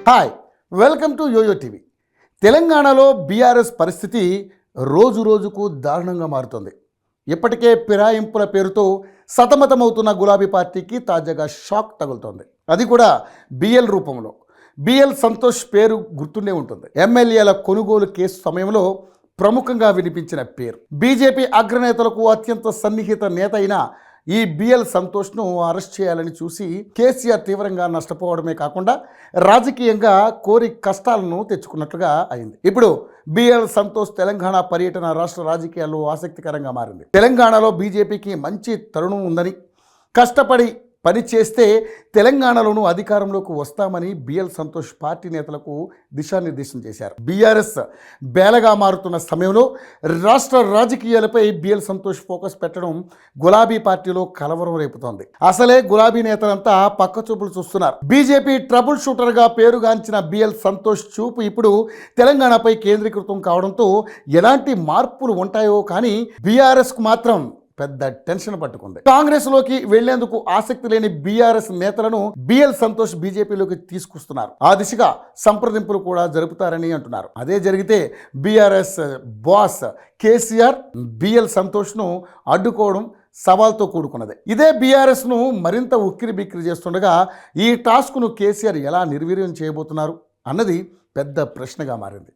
Hi, welcome to YoYo TV. తెలంగాణలో BRS పరిస్థితి రోజు రోజుకు దారుణంగా మారుతుంది. ఇప్పటికే ఫిరాయింపుల పేరుతో సతమతమవుతున్న గులాబీ పార్టీకి తాజాగా షాక్ తగులుతోంది. అది కూడా బిఎల్ రూపంలో. బిఎల్ సంతోష్ పేరు గుర్తుండే ఉంటుంది. ఎమ్మెల్యేల కొనుగోలు కేసు సమయంలో ప్రముఖంగా వినిపించిన పేరు. బీజేపీ అగ్రనేతలకు అత్యంత సన్నిహిత నేత అయిన ఈ బిఎల్ సంతోష్ను అరెస్ట్ చేయాలని చూసి కేసీఆర్ తీవ్రంగా నష్టపోవడమే కాకుండా రాజకీయంగా కోరి కష్టాలను తెచ్చుకున్నట్లుగా అయింది. ఇప్పుడు బిఎల్ సంతోష్ తెలంగాణ పర్యటన రాష్ట్ర రాజకీయాల్లో ఆసక్తికరంగా మారింది. తెలంగాణలో బీజేపీకి మంచి తరుణం ఉందని, కష్టపడి పని చేస్తే తెలంగాణలోనూ అధికారంలోకి వస్తామని బిఎల్ సంతోష్ పార్టీ నేతలకు దిశానిర్దేశం చేశారు. బీఆర్ఎస్ బేలగా మారుతున్న సమయంలో రాష్ట్ర రాజకీయాలపై బిఎల్ సంతోష్ ఫోకస్ పెట్టడం గులాబీ పార్టీలో కలవరం రేపుతోంది. అసలే గులాబీ నేతలంతా పక్కచూపులు చూస్తున్నారు. బీజేపీ ట్రబుల్ షూటర్గా పేరుగాంచిన బిఎల్ సంతోష్ చూపు ఇప్పుడు తెలంగాణపై కేంద్రీకృతం కావడంతో ఎలాంటి మార్పులు ఉంటాయో కానీ బీఆర్ఎస్కు మాత్రం పెద్ద టెన్షన్ పట్టుకుంది. కాంగ్రెస్ లోకి వెళ్లేందుకు ఆసక్తి లేని బీఆర్ఎస్ నేతలను బిఎల్ సంతోష్ బీజేపీలోకి తీసుకొస్తున్నారు. ఆ దిశగా సంప్రదింపులు కూడా జరుపుతారని అంటున్నారు. అదే జరిగితే బీఆర్ఎస్ బాస్ కేసీఆర్ బిఎల్ సంతోష్ను అడ్డుకోవడం సవాల్తో కూడుకున్నది. ఇదే బీఆర్ఎస్ను మరింత ఉక్కిరి బిక్కిరి చేస్తుండగా ఈ టాస్క్ను కేసీఆర్ ఎలా నిర్వీర్యం చేయబోతున్నారు అన్నది పెద్ద ప్రశ్నగా మారింది.